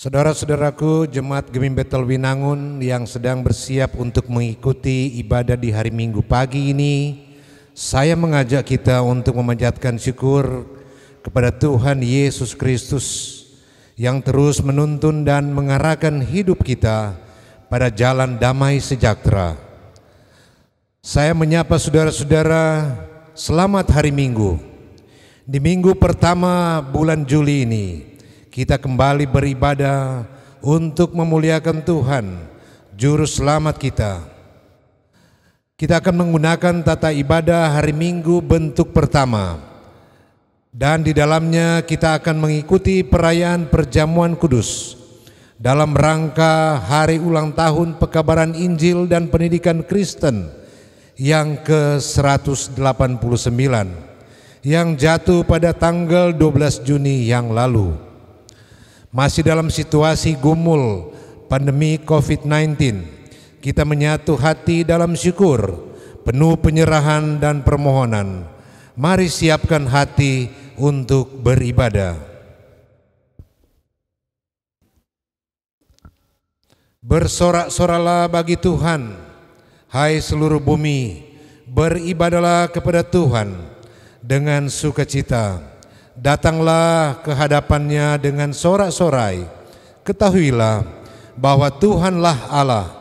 Saudara-saudaraku, Jemaat Gemim Betel Winangun yang sedang bersiap untuk mengikuti ibadah di hari Minggu pagi ini, saya mengajak kita untuk memanjatkan syukur kepada Tuhan Yesus Kristus yang terus menuntun dan mengarahkan hidup kita pada jalan damai sejahtera. Saya menyapa saudara-saudara, selamat hari Minggu. Di minggu pertama bulan Juli ini, kita kembali beribadah untuk memuliakan Tuhan, Juru Selamat kita. Kita akan menggunakan tata ibadah hari Minggu bentuk pertama, dan di dalamnya kita akan mengikuti perayaan perjamuan kudus dalam rangka hari ulang tahun Pekabaran Injil dan Pendidikan Kristen yang ke-189 yang jatuh pada tanggal 12 Juni yang lalu. Masih dalam situasi gumul pandemi COVID-19, kita menyatu hati dalam syukur, penuh penyerahan dan permohonan. Mari siapkan hati untuk beribadah. Bersorak-soralah bagi Tuhan, hai seluruh bumi, beribadahlah kepada Tuhan dengan sukacita. Datanglah ke hadapannya dengan sorak-sorai. Ketahuilah bahwa Tuhanlah Allah.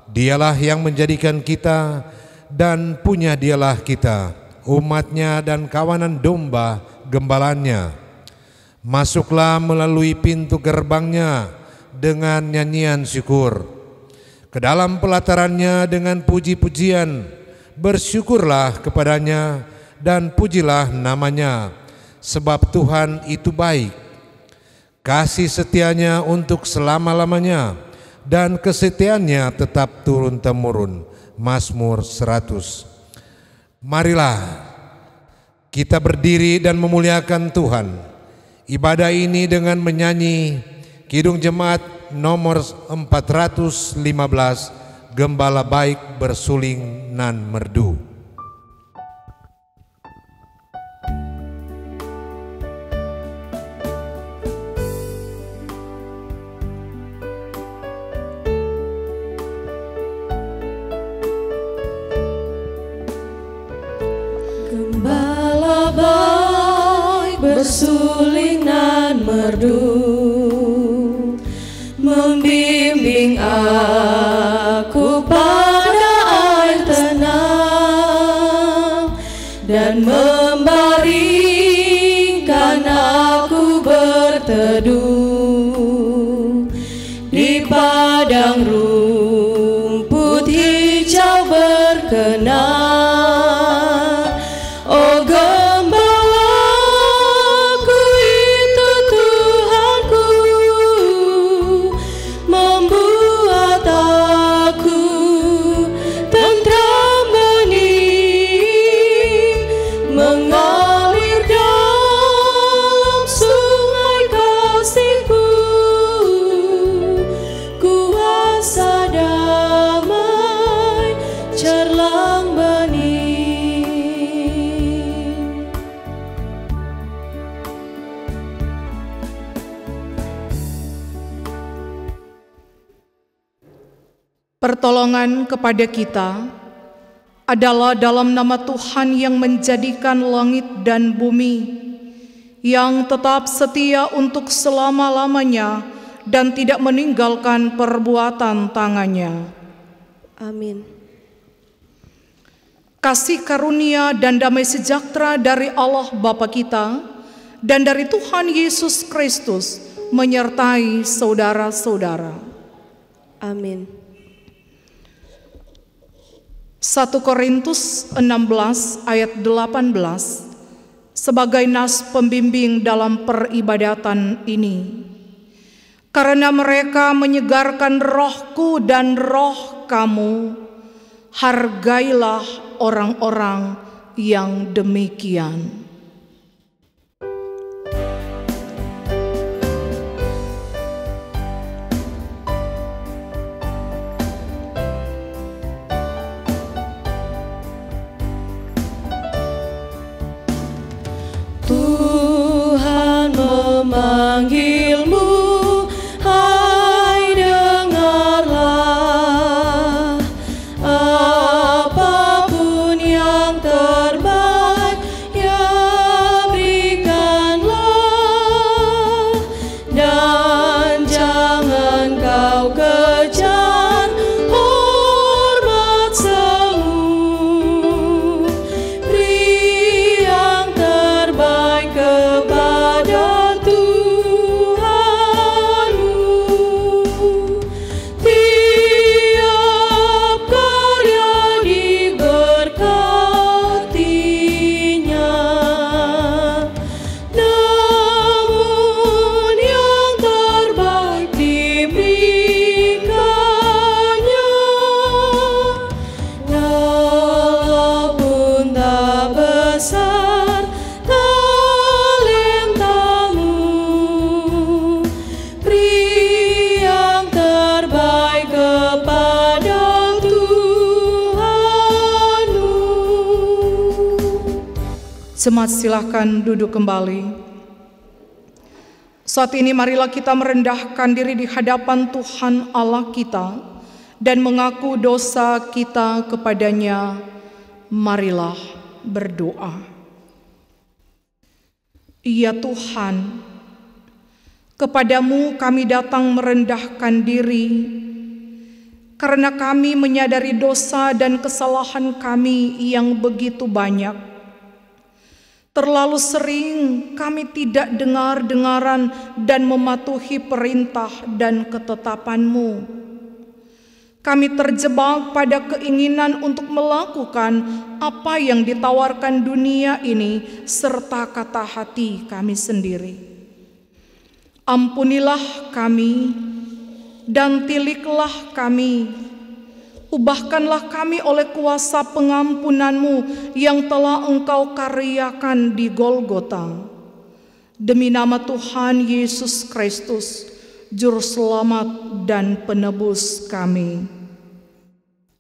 Dialah yang menjadikan kita dan punya dialah kita, umatnya dan kawanan domba gembalanya. Masuklah melalui pintu gerbangnya dengan nyanyian syukur, ke dalam pelatarannya dengan puji-pujian. Bersyukurlah kepadanya dan pujilah namanya, sebab Tuhan itu baik. Kasih setianya untuk selama-lamanya, dan kesetiaannya tetap turun-temurun. Mazmur 100. Marilah kita berdiri dan memuliakan Tuhan. Ibadah ini dengan menyanyi Kidung Jemaat nomor 415, Gembala Baik Bersuling Nan Merdu. Gembala baik bersuling nan merdu, membimbing aku pada air tenang, dan membaringkan aku berteduh di padang rumput hijau berkenan. Membuat aku tentram Pertolongan kepada kita adalah dalam nama Tuhan yang menjadikan langit dan bumi, yang tetap setia untuk selama-lamanya dan tidak meninggalkan perbuatan tangannya. Amin. Kasih karunia dan damai sejahtera dari Allah Bapa kita dan dari Tuhan Yesus Kristus menyertai saudara-saudara. Amin. 1 Korintus 16 ayat 18 sebagai nas pembimbing dalam peribadatan ini. Karena mereka menyegarkan rohku dan roh kamu, hargailah orang-orang yang demikian. Tuhan memanggilmu, hai dengarlah, apapun yang terbaik ya berikanlah, dan jangan kau kejar hormat semu, beri yang terbaik kepada Tuhanmu. Tiap karya diberkatinya, namun yang terbaik diberikannya. Walaupun tak besar talentamu, beri yang terbaik kepada Tuhanmu. Jemaat silakan duduk kembali. Saat ini marilah kita merendahkan diri di hadapan Tuhan Allah kita dan mengaku dosa kita kepadanya. Marilah berdoa. Ya Tuhan, kepadamu kami datang merendahkan diri, karena kami menyadari dosa dan kesalahan kami yang begitu banyak. Terlalu sering kami tidak dengar-dengaran dan mematuhi perintah dan ketetapan-Mu. Kami terjebak pada keinginan untuk melakukan apa yang ditawarkan dunia ini serta kata hati kami sendiri. Ampunilah kami dan tiliklah kami. Ubahkanlah kami oleh kuasa pengampunan-Mu yang telah Engkau karyakan di Golgota. Demi nama Tuhan Yesus Kristus, Juru Selamat dan Penebus kami.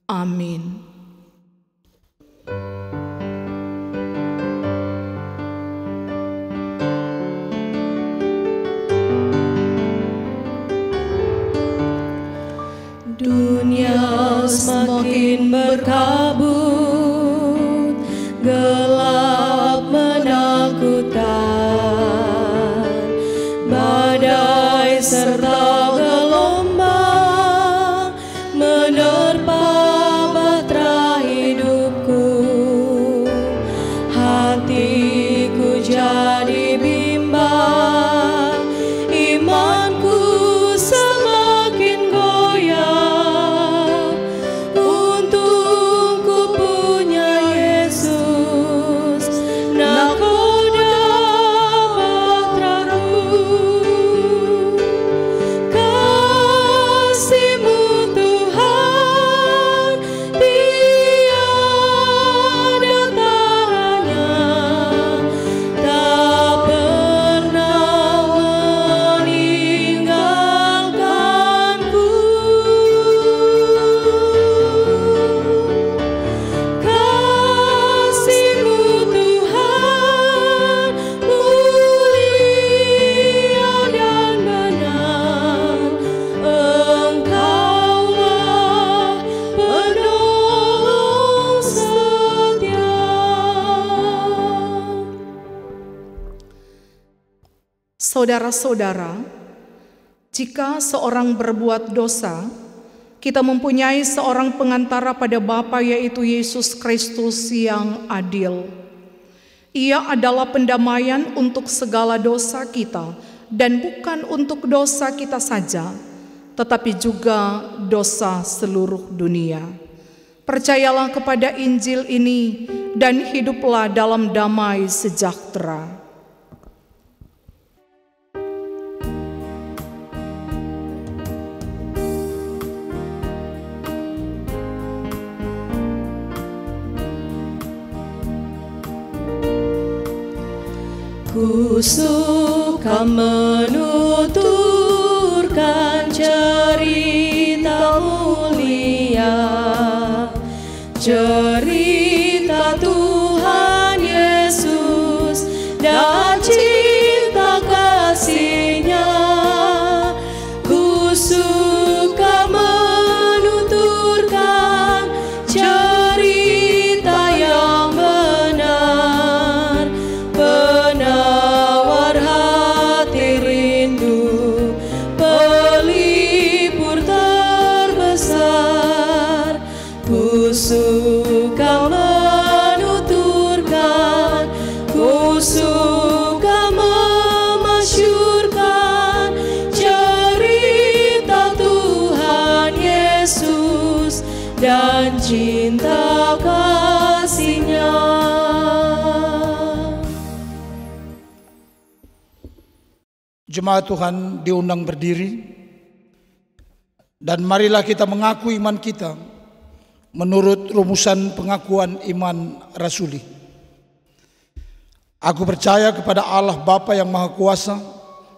Amin. Dunia semakin berkabut, gelap menakutkan, badai serta gelombang menerpa bahtera hidupku. Hatiku jadi bimbang, imanku semakin goyah untuk Saudara-saudara, jika seorang berbuat dosa, kita mempunyai seorang pengantara pada Bapa, yaitu Yesus Kristus yang adil. Ia adalah pendamaian untuk segala dosa kita, dan bukan untuk dosa kita saja, tetapi juga dosa seluruh dunia. Percayalah kepada Injil ini dan hiduplah dalam damai sejahtera. Ku suka menuturkan cerita mulia, cerita Tuhan Yesus dan cinta kasih-Nya. Ku suka menuturkan cerita yang benar, penawar hati rindu, pelipur terbesar. Ku suka menuturkan, ku suka memasyurkan cerita Tuhan Yesus dan cinta kasih-Nya. Jemaat Tuhan diundang berdiri, dan marilah kita mengaku iman kita menurut rumusan pengakuan iman rasuli. Aku percaya kepada Allah Bapa yang Maha Kuasa,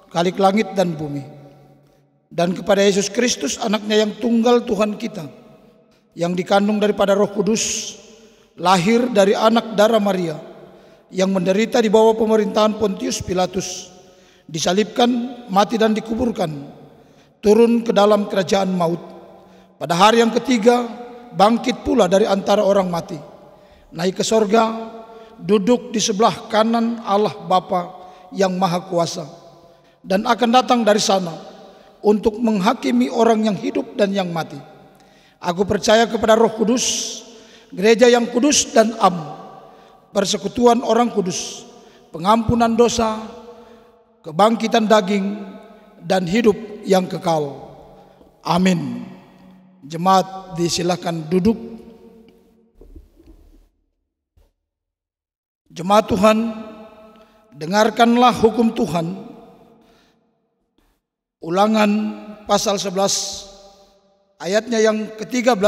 Khalik langit dan bumi, dan kepada Yesus Kristus, anaknya yang tunggal Tuhan kita, yang dikandung daripada Roh Kudus, lahir dari anak darah Maria, yang menderita di bawah pemerintahan Pontius Pilatus, disalibkan, mati dan dikuburkan, turun ke dalam kerajaan maut. Pada hari yang ketiga bangkit pula dari antara orang mati, naik ke sorga, duduk di sebelah kanan Allah Bapa yang Maha Kuasa, dan akan datang dari sana untuk menghakimi orang yang hidup dan yang mati. Aku percaya kepada Roh Kudus, gereja yang kudus dan am, persekutuan orang kudus, pengampunan dosa, kebangkitan daging, dan hidup yang kekal. Amin. Jemaat disilakan duduk. Jemaat Tuhan, dengarkanlah hukum Tuhan. Ulangan pasal 11 ayatnya yang ke-13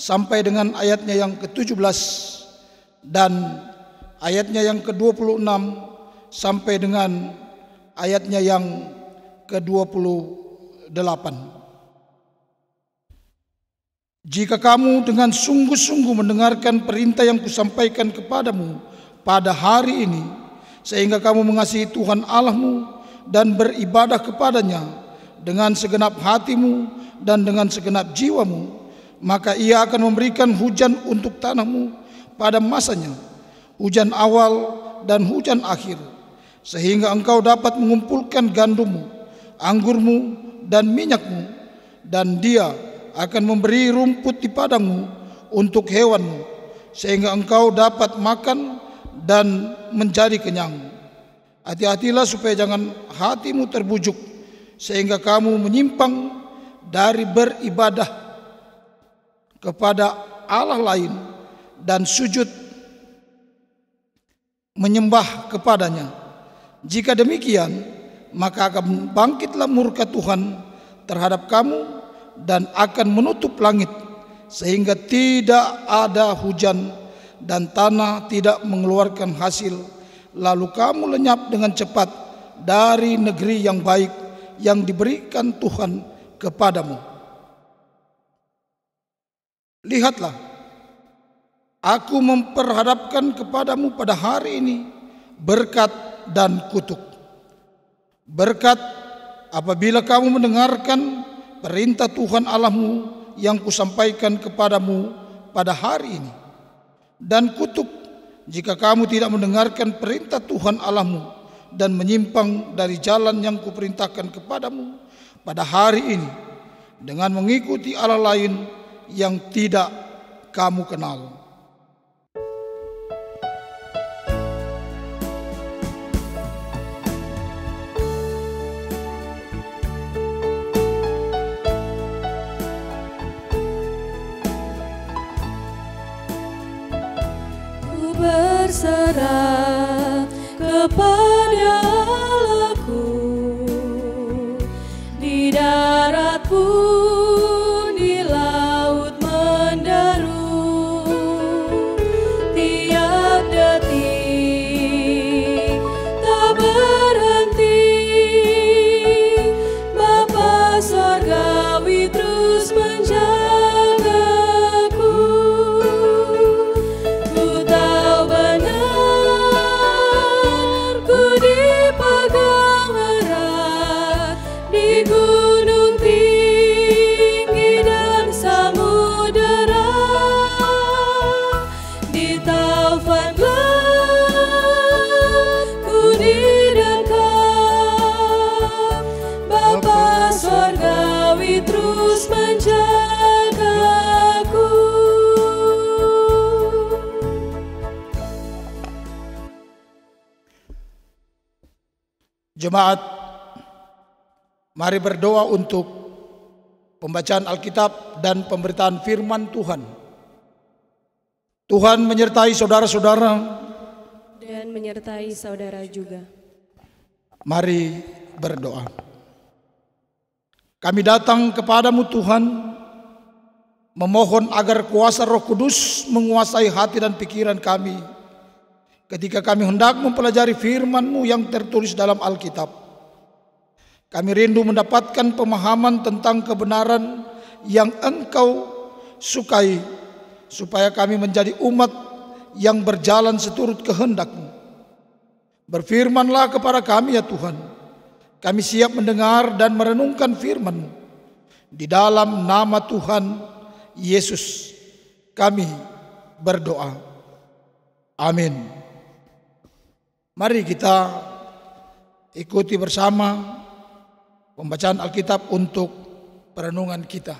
sampai dengan ayatnya yang ke-17, dan ayatnya yang ke-26 sampai dengan ayatnya yang ke-28. Jika kamu dengan sungguh-sungguh mendengarkan perintah yang kusampaikan kepadamu pada hari ini, sehingga kamu mengasihi Tuhan Allahmu dan beribadah kepadanya dengan segenap hatimu dan dengan segenap jiwamu, maka Ia akan memberikan hujan untuk tanahmu pada masanya, hujan awal dan hujan akhir, sehingga engkau dapat mengumpulkan gandummu, anggurmu dan minyakmu, dan Dia akan memberi rumput di padangmu untuk hewanmu, sehingga engkau dapat makan dan menjadi kenyang. Hati-hatilah supaya jangan hatimu terbujuk, sehingga kamu menyimpang dari beribadah kepada Allah lain dan sujud menyembah kepadanya. Jika demikian, maka akan bangkitlah murka Tuhan terhadap kamu dan akan menutup langit, sehingga tidak ada hujan dan tanah tidak mengeluarkan hasil. Lalu kamu lenyap dengan cepat dari negeri yang baik yang diberikan Tuhan kepadamu. Lihatlah, aku memperhadapkan kepadamu pada hari ini berkat dan kutuk. Berkat apabila kamu mendengarkan perintah Tuhan Allahmu yang kusampaikan kepadamu pada hari ini, dan kutuk jika kamu tidak mendengarkan perintah Tuhan Allahmu dan menyimpang dari jalan yang kuperintahkan kepadamu pada hari ini dengan mengikuti Allah lain yang tidak kamu kenal. Berserah kepada Allahku, di darat pun di laut menderu, tiap detik tak berhenti, Bapa Sorgawi terus menjagaku. Jemaat, mari berdoa untuk pembacaan Alkitab dan pemberitaan firman Tuhan. Tuhan menyertai saudara-saudara dan menyertai saudara juga. Mari berdoa. Kami datang kepadamu Tuhan, memohon agar kuasa Roh Kudus menguasai hati dan pikiran kami ketika kami hendak mempelajari firman-Mu yang tertulis dalam Alkitab. Kami rindu mendapatkan pemahaman tentang kebenaran yang Engkau sukai, supaya kami menjadi umat yang berjalan seturut kehendak-Mu. Berfirmanlah kepada kami ya Tuhan. Kami siap mendengar dan merenungkan firman-Mu. Di dalam nama Tuhan Yesus kami berdoa. Amin. Mari kita ikuti bersama pembacaan Alkitab untuk perenungan kita.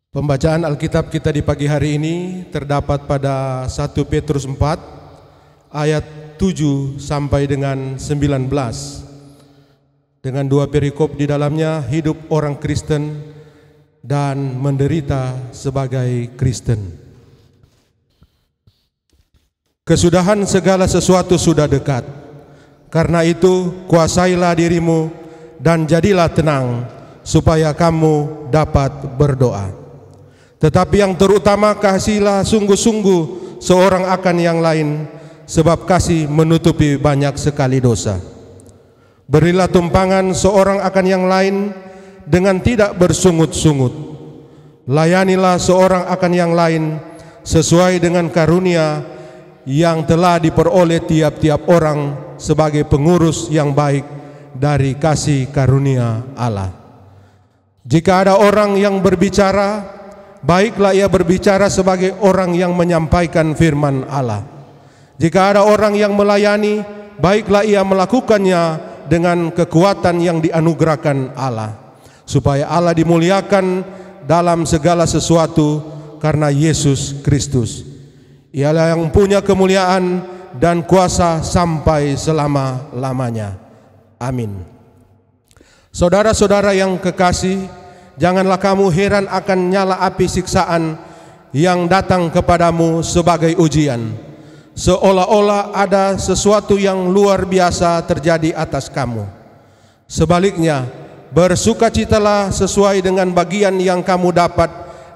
Pembacaan Alkitab kita di pagi hari ini terdapat pada 1 Petrus 4 ayat 7 sampai dengan 19. Dengan dua perikop di dalamnya, hidup orang Kristen dan menderita sebagai Kristen. Kesudahan segala sesuatu sudah dekat. Karena itu kuasailah dirimu dan jadilah tenang, supaya kamu dapat berdoa. Tetapi yang terutama, kasihilah sungguh-sungguh seorang akan yang lain, sebab kasih menutupi banyak sekali dosa. Berilah tumpangan seorang akan yang lain dengan tidak bersungut-sungut. Layanilah seorang akan yang lain sesuai dengan karunia yang telah diperoleh tiap-tiap orang sebagai pengurus yang baik dari kasih karunia Allah. Jika ada orang yang berbicara, baiklah ia berbicara sebagai orang yang menyampaikan firman Allah. Jika ada orang yang melayani, baiklah ia melakukannya dengan kekuatan yang dianugerahkan Allah, supaya Allah dimuliakan dalam segala sesuatu karena Yesus Kristus. Ialah yang punya kemuliaan dan kuasa sampai selama-lamanya. Amin. Saudara-saudara yang kekasih, janganlah kamu heran akan nyala api siksaan yang datang kepadamu sebagai ujian, seolah-olah ada sesuatu yang luar biasa terjadi atas kamu. Sebaliknya, bersukacitalah sesuai dengan bagian yang kamu dapat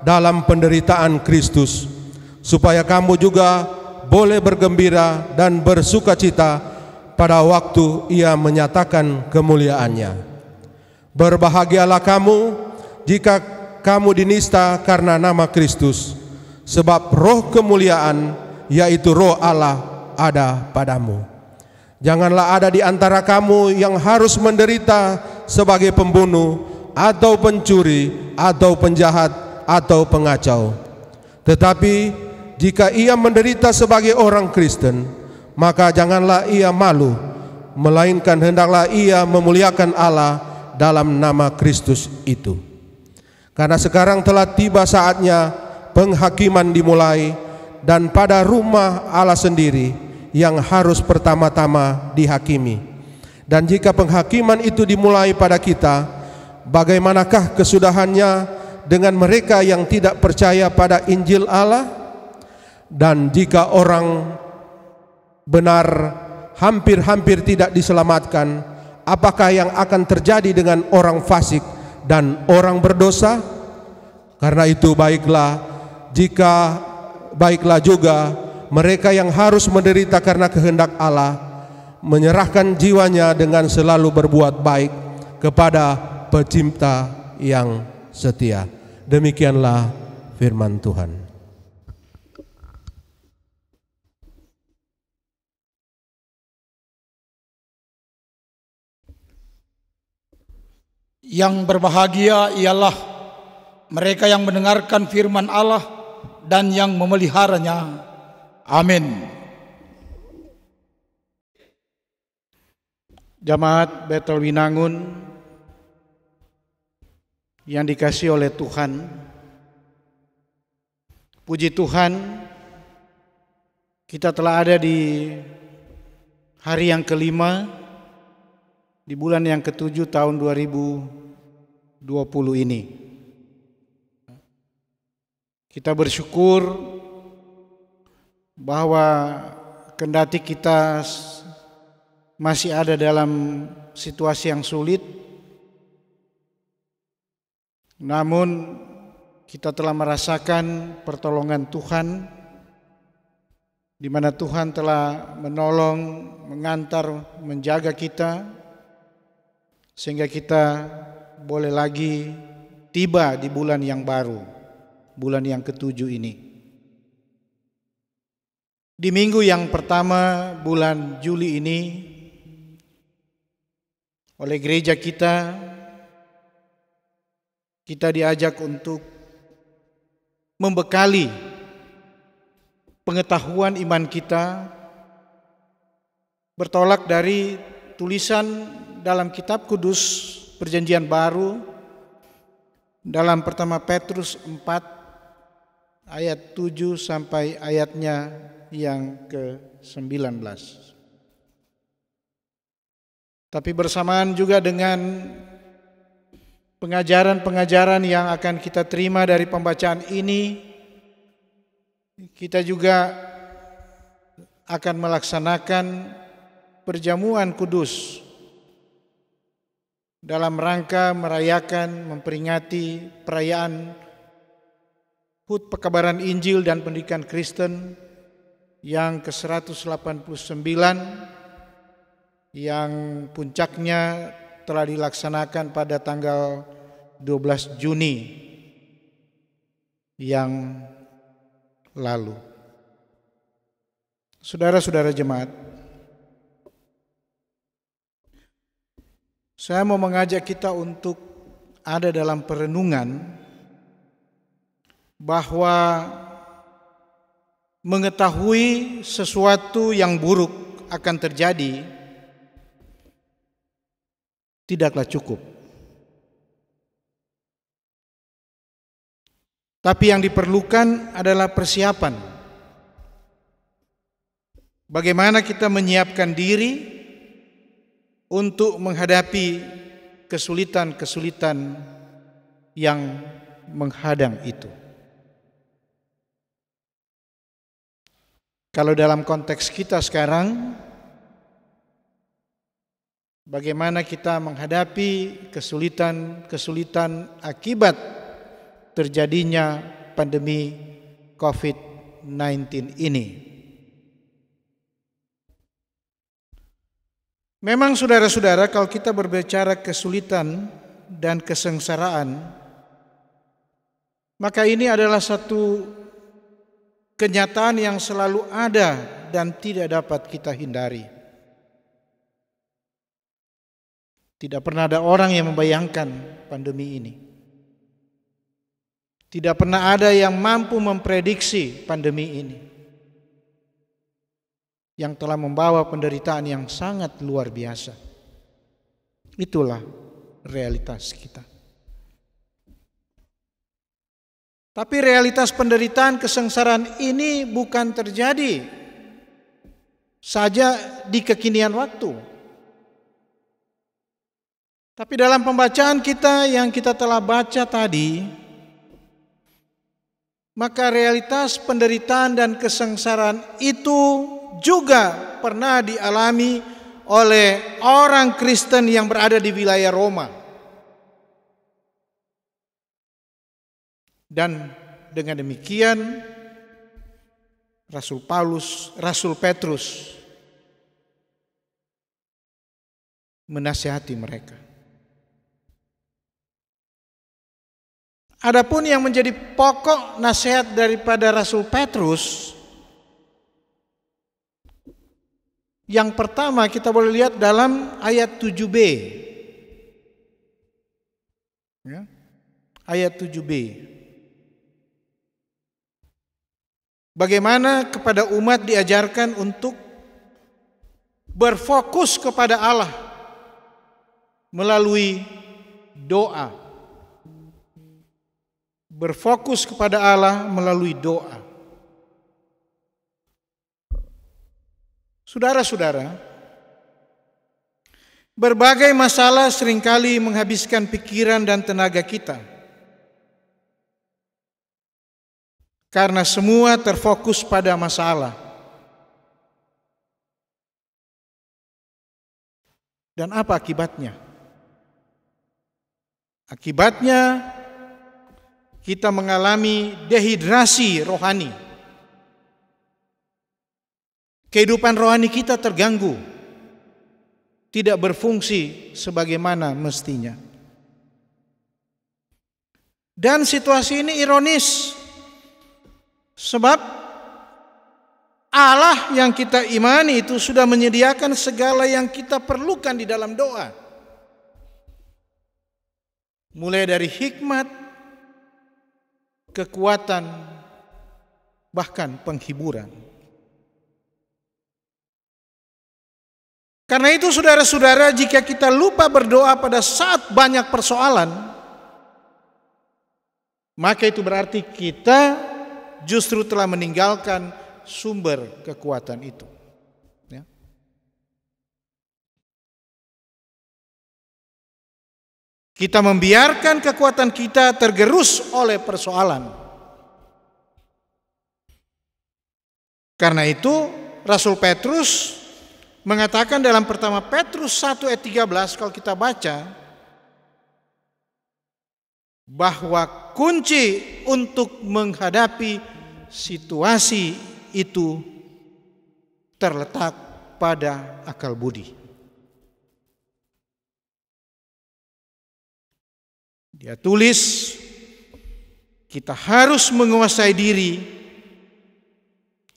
dalam penderitaan Kristus, supaya kamu juga boleh bergembira dan bersukacita pada waktu Ia menyatakan kemuliaannya. Berbahagialah kamu jika kamu dinista karena nama Kristus, sebab roh kemuliaan, yaitu roh Allah, ada padamu. Janganlah ada di antara kamu yang harus menderita sebagai pembunuh, atau pencuri, atau penjahat, atau pengacau. Tetapi jika ia menderita sebagai orang Kristen, maka janganlah ia malu, melainkan hendaklah ia memuliakan Allah dalam nama Kristus itu. Karena sekarang telah tiba saatnya penghakiman dimulai, dan pada rumah Allah sendiri yang harus pertama-tama dihakimi. Dan jika penghakiman itu dimulai pada kita, bagaimanakah kesudahannya dengan mereka yang tidak percaya pada Injil Allah? Dan jika orang benar hampir-hampir tidak diselamatkan, apakah yang akan terjadi dengan orang fasik dan orang berdosa? Karena itu baiklah juga mereka yang harus menderita karena kehendak Allah menyerahkan jiwanya dengan selalu berbuat baik kepada Pencipta yang setia. Demikianlah firman Tuhan. Yang berbahagia ialah mereka yang mendengarkan firman Allah dan yang memeliharanya. Amin. Jemaat Bethel Winangun yang dikasihi oleh Tuhan, puji Tuhan, kita telah ada di hari yang kelima di bulan yang ke-7 tahun 2020 ini. Kita bersyukur bahwa kendati kita masih ada dalam situasi yang sulit, namun kita telah merasakan pertolongan Tuhan, di mana Tuhan telah menolong, mengantar, menjaga kita, sehingga kita boleh lagi tiba di bulan yang baru, bulan yang ke-7 ini. Di minggu yang pertama bulan Juli ini, oleh gereja kita diajak untuk membekali pengetahuan iman kita bertolak dari tulisan dalam kitab kudus Perjanjian Baru dalam pertama Petrus 4 ayat 7 sampai ayatnya yang ke-19. Tapi bersamaan juga dengan pengajaran-pengajaran yang akan kita terima dari pembacaan ini, kita juga akan melaksanakan perjamuan kudus dalam rangka merayakan, memperingati perayaan HUT Pekabaran Injil dan Pendidikan Kristen yang ke-189, yang puncaknya telah dilaksanakan pada tanggal 12 Juni yang lalu. Saudara-saudara jemaat, saya mau mengajak kita untuk ada dalam perenungan bahwa mengetahui sesuatu yang buruk akan terjadi tidaklah cukup. Tapi yang diperlukan adalah persiapan. Bagaimana kita menyiapkan diri untuk menghadapi kesulitan-kesulitan yang menghadang itu. Kalau dalam konteks kita sekarang, bagaimana kita menghadapi kesulitan-kesulitan akibat terjadinya pandemi COVID-19 ini. Memang saudara-saudara, kalau kita berbicara kesulitan dan kesengsaraan, maka ini adalah satu kenyataan yang selalu ada dan tidak dapat kita hindari. Tidak pernah ada orang yang membayangkan pandemi ini. Tidak pernah ada yang mampu memprediksi pandemi ini, yang telah membawa penderitaan yang sangat luar biasa. Itulah realitas kita. Tapi realitas penderitaan kesengsaraan ini bukan terjadi saja di kekinian waktu. Tapi dalam pembacaan kita yang kita telah baca tadi, maka realitas penderitaan dan kesengsaraan itu juga pernah dialami oleh orang Kristen yang berada di wilayah Roma. Dan dengan demikian Rasul Petrus menasihati mereka. Adapun yang menjadi pokok nasihat daripada Rasul Petrus, yang pertama kita boleh lihat dalam ayat 7b. Ya, ayat 7b. Bagaimana kepada umat diajarkan untuk berfokus kepada Allah melalui doa. Berfokus kepada Allah melalui doa. Saudara-saudara, berbagai masalah seringkali menghabiskan pikiran dan tenaga kita. Karena semua terfokus pada masalah. Dan apa akibatnya? Akibatnya kita mengalami dehidrasi rohani. Kehidupan rohani kita terganggu, tidak berfungsi sebagaimana mestinya. Dan situasi ini ironis, sebab Allah yang kita imani itu sudah menyediakan segala yang kita perlukan di dalam doa. Mulai dari hikmat, kekuatan, bahkan penghiburan. Karena itu saudara-saudara, jika kita lupa berdoa pada saat banyak persoalan, maka itu berarti kita justru telah meninggalkan sumber kekuatan itu. Ya. Kita membiarkan kekuatan kita tergerus oleh persoalan. Karena itu Rasul Petrus mengatakan dalam pertama Petrus 1 ayat 13 kalau kita baca, bahwa kunci untuk menghadapi situasi itu terletak pada akal budi. Dia tulis, kita harus menguasai diri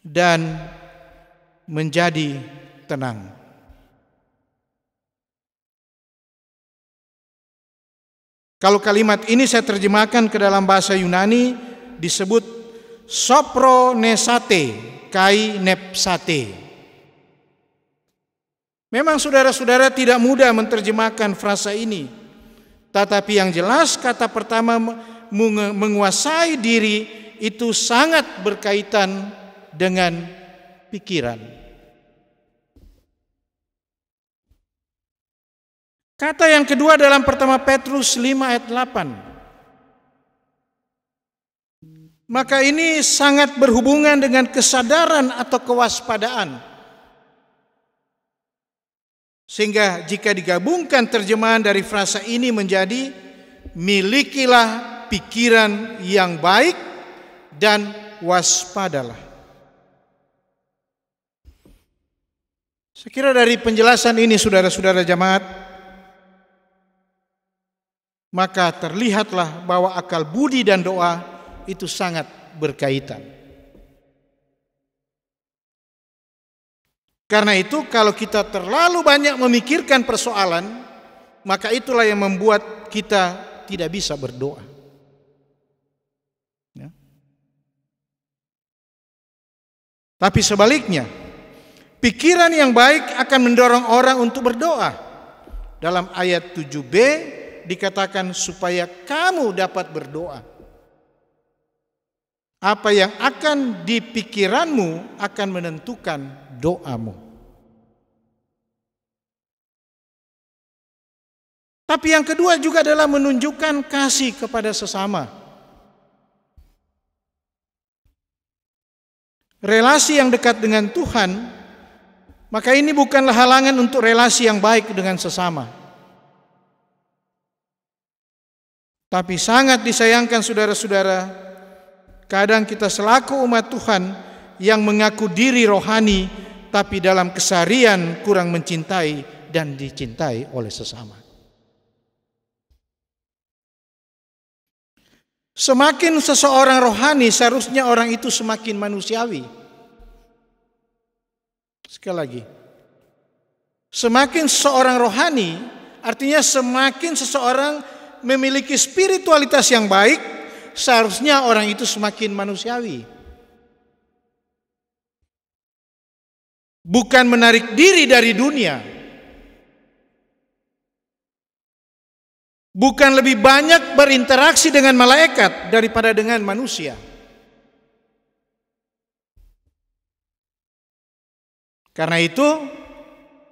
dan menjadi tenang. Kalau kalimat ini saya terjemahkan ke dalam bahasa Yunani, disebut sopronesate kai nepsate. Memang saudara-saudara tidak mudah menerjemahkan frasa ini, tetapi yang jelas kata pertama menguasai diri itu sangat berkaitan dengan pikiran. Kata yang kedua dalam pertama Petrus 5 ayat 8. Maka ini sangat berhubungan dengan kesadaran atau kewaspadaan. Sehingga jika digabungkan terjemahan dari frasa ini menjadi milikilah pikiran yang baik dan waspadalah. Saya kira dari penjelasan ini saudara-saudara jemaat, maka terlihatlah bahwa akal budi dan doa itu sangat berkaitan. Karena itu kalau kita terlalu banyak memikirkan persoalan, maka itulah yang membuat kita tidak bisa berdoa. Tapi sebaliknya, pikiran yang baik akan mendorong orang untuk berdoa. Dalam ayat 7b dikatakan supaya kamu dapat berdoa. Apa yang akan di pikiranmu akan menentukan doamu. Tapi yang kedua juga adalah menunjukkan kasih kepada sesama. Relasi yang dekat dengan Tuhan, maka ini bukanlah halangan untuk relasi yang baik dengan sesama. Tapi sangat disayangkan saudara-saudara, kadang kita selaku umat Tuhan yang mengaku diri rohani, tapi dalam keseharian kurang mencintai dan dicintai oleh sesama. Semakin seseorang rohani, seharusnya orang itu semakin manusiawi. Sekali lagi, semakin seseorang rohani, artinya semakin seseorang memiliki spiritualitas yang baik, seharusnya orang itu semakin manusiawi. Bukan menarik diri dari dunia. Bukan lebih banyak berinteraksi dengan malaikat daripada dengan manusia. Karena itu,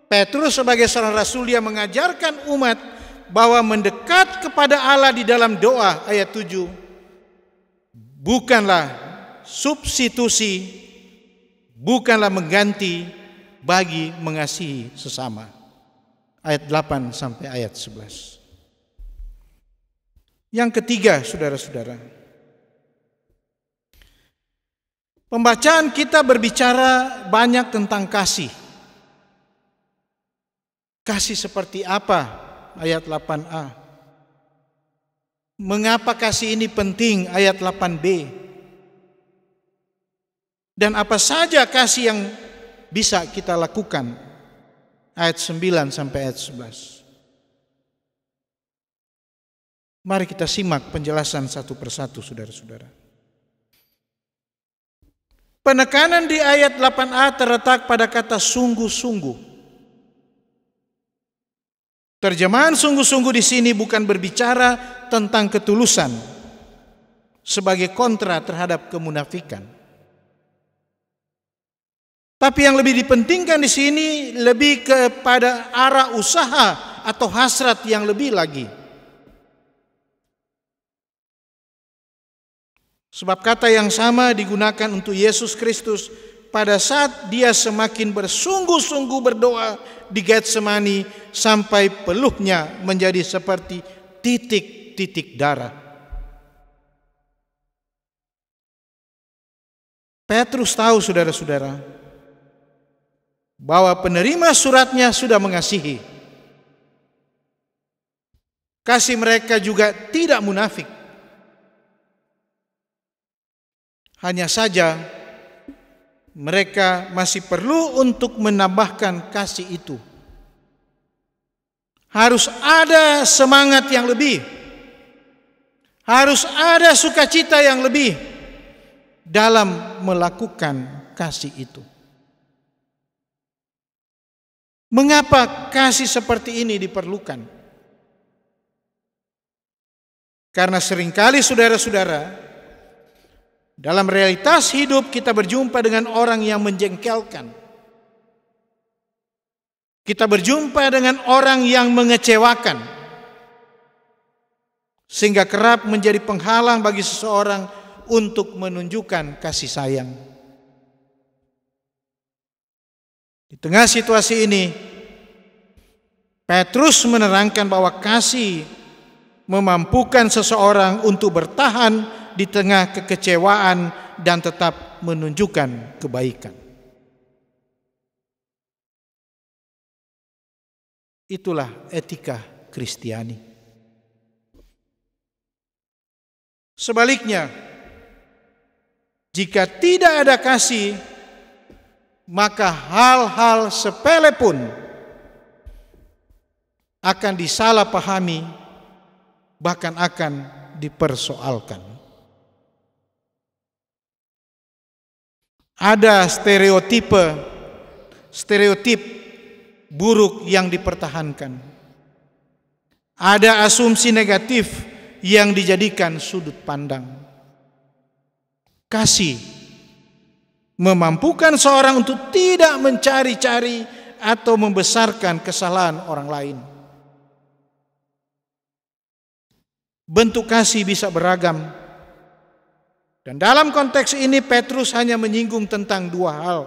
Petrus sebagai seorang rasul dia mengajarkan umat bahwa mendekat kepada Allah di dalam doa ayat 7 bukanlah substitusi, bukanlah mengganti bagi mengasihi sesama. Ayat 8 sampai ayat 11. Yang ketiga, saudara-saudara, pembacaan kita berbicara banyak tentang kasih. Kasih seperti apa? Ayat 8a. Mengapa kasih ini penting? Ayat 8b. Dan apa saja kasih yang bisa kita lakukan? Ayat 9 sampai ayat 11. Mari kita simak penjelasan satu persatu, saudara-saudara. Penekanan di ayat 8a terletak pada kata sungguh-sungguh. Terjemahan sungguh-sungguh di sini bukan berbicara tentang ketulusan sebagai kontra terhadap kemunafikan. Tapi yang lebih dipentingkan di sini lebih kepada arah usaha atau hasrat yang lebih lagi. Sebab kata yang sama digunakan untuk Yesus Kristus pada saat dia semakin bersungguh-sungguh berdoa di Getsemani sampai peluhnya menjadi seperti titik-titik darah. Petrus tahu, saudara-saudara, bahwa penerima suratnya sudah mengasihi. Kasih mereka juga tidak munafik. Hanya saja mereka masih perlu untuk menambahkan kasih itu. Harus ada semangat yang lebih. Harus ada sukacita yang lebih dalam melakukan kasih itu. Mengapa kasih seperti ini diperlukan? Karena seringkali saudara-saudara, dalam realitas hidup kita berjumpa dengan orang yang menjengkelkan. Kita berjumpa dengan orang yang mengecewakan. Sehingga kerap menjadi penghalang bagi seseorang untuk menunjukkan kasih sayang. Di tengah situasi ini, Petrus menerangkan bahwa kasih memampukan seseorang untuk bertahan di tengah kekecewaan dan tetap menunjukkan kebaikan. Itulah etika Kristiani. Sebaliknya, jika tidak ada kasih, maka hal-hal sepele pun akan disalahpahami, bahkan akan dipersoalkan. ada stereotip buruk yang dipertahankan. Ada asumsi negatif yang dijadikan sudut pandang. Kasih memampukan seorang untuk tidak mencari-cari atau membesarkan kesalahan orang lain. Bentuk kasih bisa beragam. Dan dalam konteks ini Petrus hanya menyinggung tentang dua hal.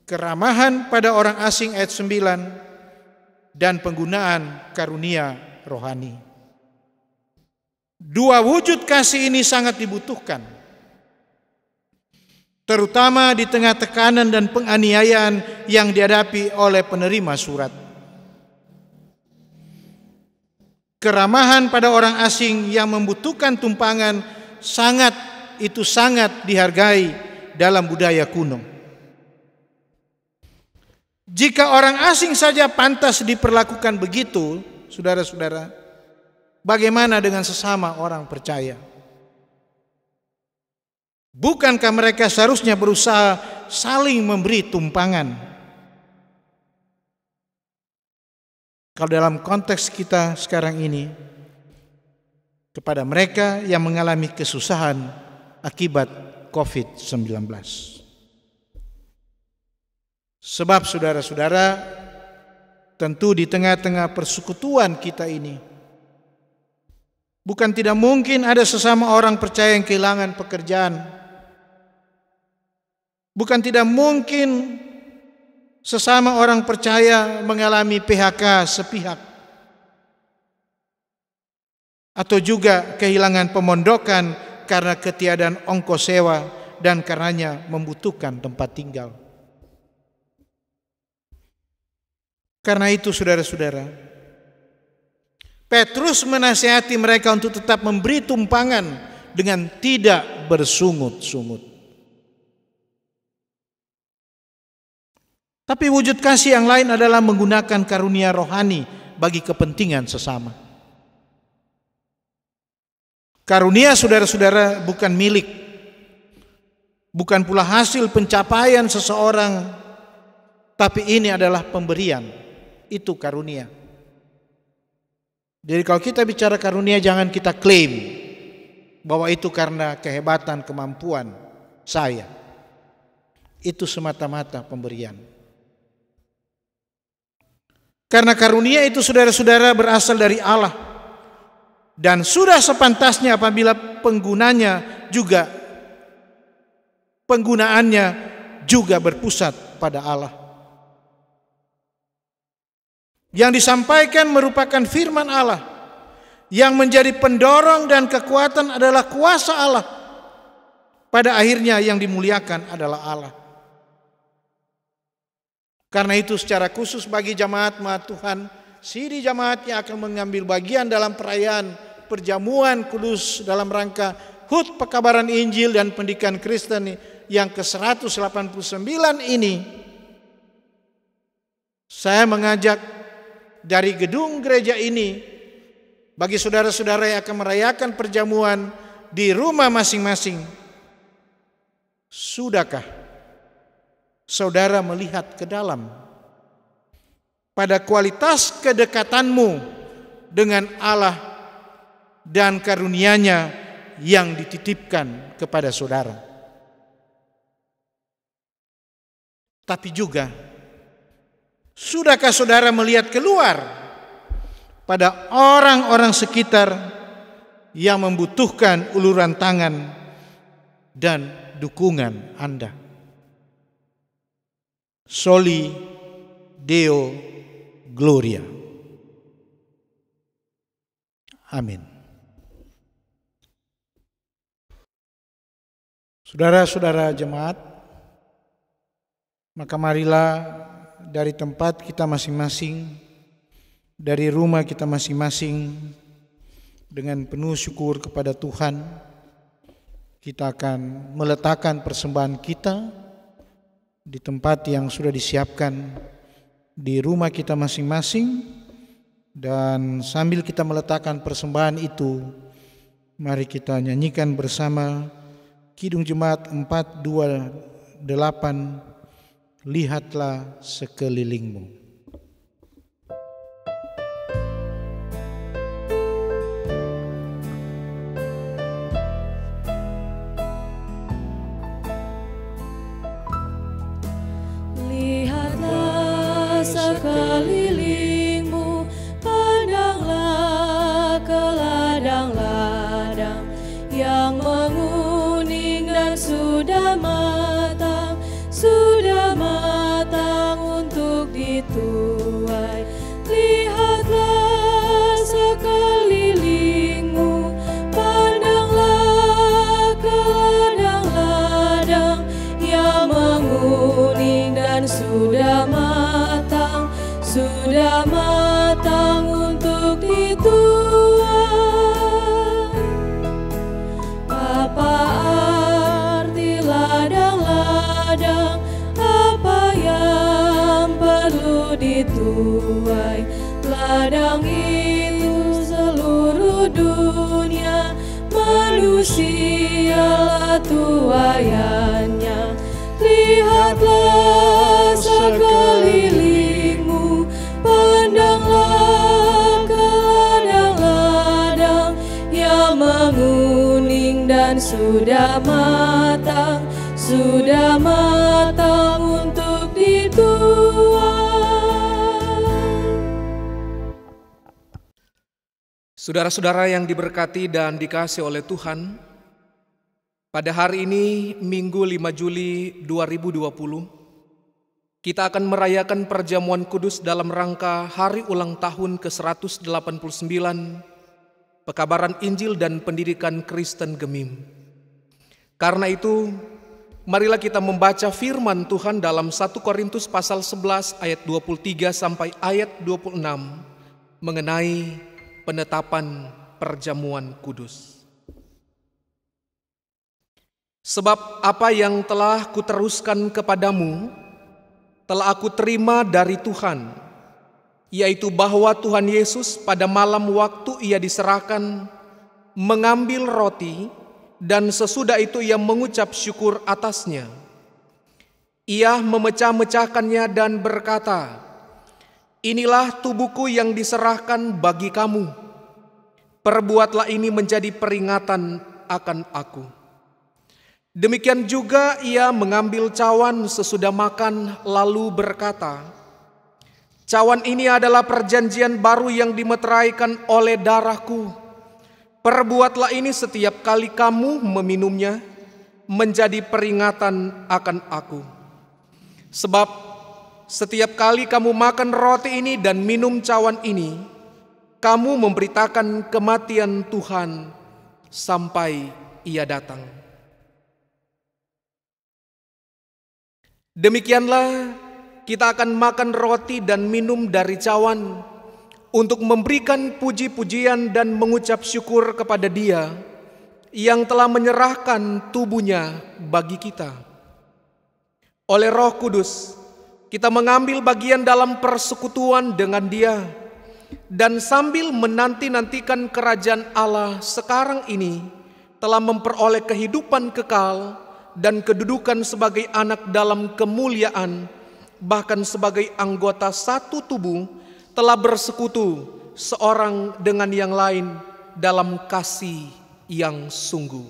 Keramahan pada orang asing ayat 9 dan penggunaan karunia rohani. Dua wujud kasih ini sangat dibutuhkan. Terutama di tengah tekanan dan penganiayaan yang dihadapi oleh penerima surat. Keramahan pada orang asing yang membutuhkan tumpangan sangat dihargai dalam budaya kuno. Jika orang asing saja pantas diperlakukan begitu, saudara-saudara, bagaimana dengan sesama orang percaya? Bukankah mereka seharusnya berusaha saling memberi tumpangan? Kalau dalam konteks kita sekarang ini, kepada mereka yang mengalami kesusahan akibat COVID-19. Sebab saudara-saudara, tentu di tengah-tengah persekutuan kita ini, bukan tidak mungkin ada sesama orang percaya yang kehilangan pekerjaan. Bukan tidak mungkin sesama orang percaya mengalami PHK sepihak. Atau juga kehilangan pemondokan karena ketiadaan ongkos sewa dan karenanya membutuhkan tempat tinggal. Karena itu saudara-saudara, Petrus menasihati mereka untuk tetap memberi tumpangan dengan tidak bersungut-sungut. Tapi wujud kasih yang lain adalah menggunakan karunia rohani bagi kepentingan sesama. Karunia saudara-saudara bukan milik, bukan pula hasil pencapaian seseorang, tapi ini adalah pemberian. Itu karunia. Jadi kalau kita bicara karunia, jangan kita klaim bahwa itu karena kehebatan, kemampuan saya. Itu semata-mata pemberian. Karena karunia itu saudara-saudara berasal dari Allah. Dan sudah sepantasnya apabila penggunaannya juga berpusat pada Allah. Yang disampaikan merupakan firman Allah. Yang menjadi pendorong dan kekuatan adalah kuasa Allah. Pada akhirnya yang dimuliakan adalah Allah. Karena itu secara khusus bagi jemaat Tuhan, siri jemaat yang akan mengambil bagian dalam perayaan perjamuan kudus dalam rangka HUT Pekabaran Injil dan Pendidikan Kristen yang ke-189 ini, saya mengajak dari gedung gereja ini bagi saudara-saudara yang akan merayakan perjamuan di rumah masing-masing. Sudahkah saudara melihat ke dalam pada kualitas kedekatanmu dengan Allah dan karunia-Nya yang dititipkan kepada saudara? Tapi juga, sudahkah saudara melihat keluar pada orang-orang sekitar yang membutuhkan uluran tangan dan dukungan Anda? Soli Deo Gloria. Amin. Saudara-saudara jemaat, maka marilah dari tempat kita masing-masing, dari rumah kita masing-masing, dengan penuh syukur kepada Tuhan, kita akan meletakkan persembahan kita di tempat yang sudah disiapkan di rumah kita masing-masing. Dan sambil kita meletakkan persembahan itu, mari kita nyanyikan bersama Kidung Jemaat 428, lihatlah sekelilingmu. Lihatlah sekelilingmu, pandanglah ke ladang-ladang yang menguning dan sudah matang untuk dituai. Lihatlah sekelilingmu, pandanglah ke ladang-ladang yang menguning dan sudah matang untuk dituai. Apa arti ladang-ladang? Apa yang perlu dituai? Ladang itu seluruh dunia, manusialah tuaiannya. Lihatlah sekelilingmu, pandanglah ke ladang-ladang yang menguning dan sudah matang untuk dituai. Saudara-saudara yang diberkati dan dikasihi oleh Tuhan, pada hari ini Minggu 5 Juli 2020, kita akan merayakan perjamuan kudus dalam rangka hari ulang tahun ke-189 Pekabaran Injil dan Pendidikan Kristen Gemim. Karena itu, marilah kita membaca firman Tuhan dalam 1 Korintus pasal 11 ayat 23 sampai ayat 26 mengenai penetapan perjamuan kudus. Sebab apa yang telah kuteruskan kepadamu telah aku terima dari Tuhan, yaitu bahwa Tuhan Yesus pada malam waktu ia diserahkan mengambil roti, dan sesudah itu ia mengucap syukur atasnya. Ia memecah-mecahkannya dan berkata, "Inilah tubuhku yang diserahkan bagi kamu. Perbuatlah ini menjadi peringatan akan aku." Demikian juga ia mengambil cawan sesudah makan lalu berkata, "Cawan ini adalah perjanjian baru yang dimeteraikan oleh darahku. Perbuatlah ini setiap kali kamu meminumnya menjadi peringatan akan aku. Sebab setiap kali kamu makan roti ini dan minum cawan ini, kamu memberitakan kematian Tuhan sampai ia datang." Demikianlah kita akan makan roti dan minum dari cawan untuk memberikan puji-pujian dan mengucap syukur kepada Dia yang telah menyerahkan tubuhnya bagi kita. Oleh Roh Kudus, kita mengambil bagian dalam persekutuan dengan Dia, dan sambil menanti-nantikan kerajaan Allah sekarang ini telah memperoleh kehidupan kekal dan kedudukan sebagai anak dalam kemuliaan, bahkan sebagai anggota satu tubuh, telah bersekutu seorang dengan yang lain dalam kasih yang sungguh.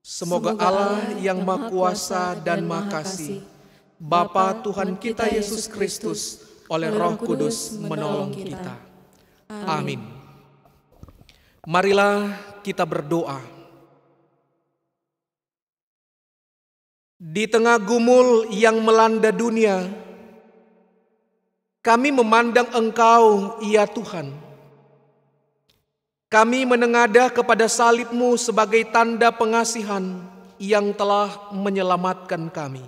Semoga Allah yang Maha Kuasa dan Maha Kasih, Bapa Tuhan kita Yesus Kristus, oleh Roh Kudus menolong kita. Amin. Marilah kita berdoa. Di tengah gumul yang melanda dunia, kami memandang Engkau, ya Tuhan. Kami menengadah kepada salib-Mu sebagai tanda pengasihan yang telah menyelamatkan kami.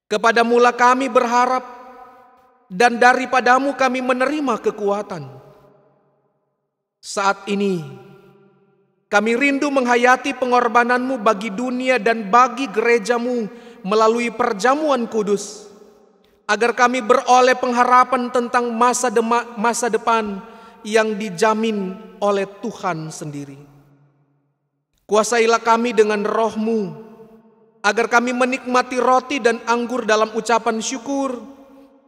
Kepadamu-lah kami berharap, dan daripadamu kami menerima kekuatan. Saat ini, kami rindu menghayati pengorbanan-Mu bagi dunia dan bagi gereja-Mu melalui perjamuan kudus, agar kami beroleh pengharapan tentang masa depan yang dijamin oleh Tuhan sendiri. Kuasailah kami dengan roh-Mu, agar kami menikmati roti dan anggur dalam ucapan syukur,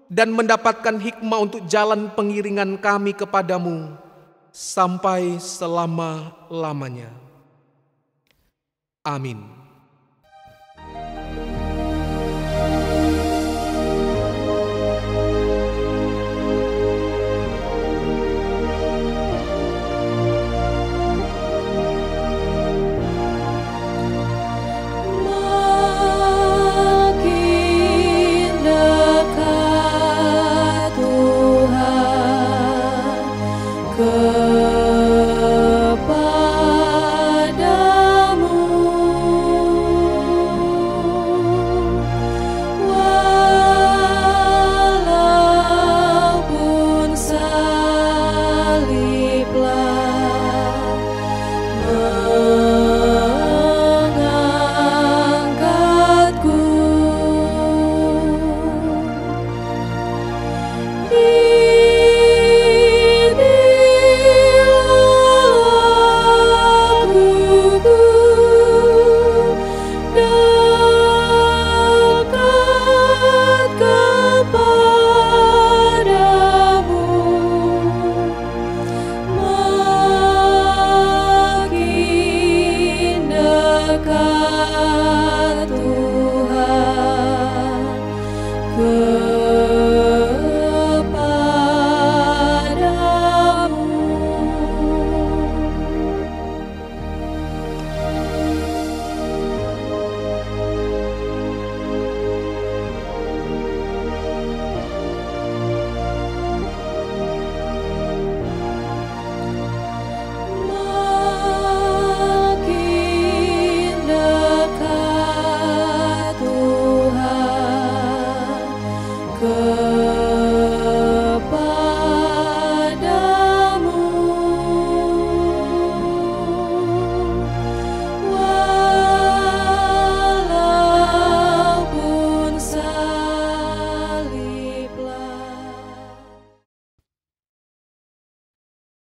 dan mendapatkan hikmah untuk jalan pengiringan kami kepadamu, sampai selama-lamanya. Amin.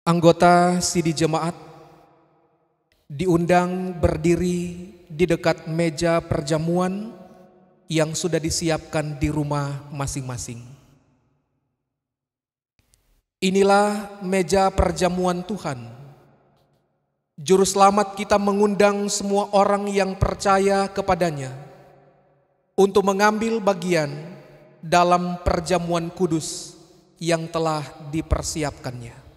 Anggota Sidi Jemaat diundang berdiri di dekat meja perjamuan yang sudah disiapkan di rumah masing-masing. Inilah meja perjamuan Tuhan. Juru selamat kita mengundang semua orang yang percaya kepadanya untuk mengambil bagian dalam perjamuan kudus yang telah dipersiapkannya.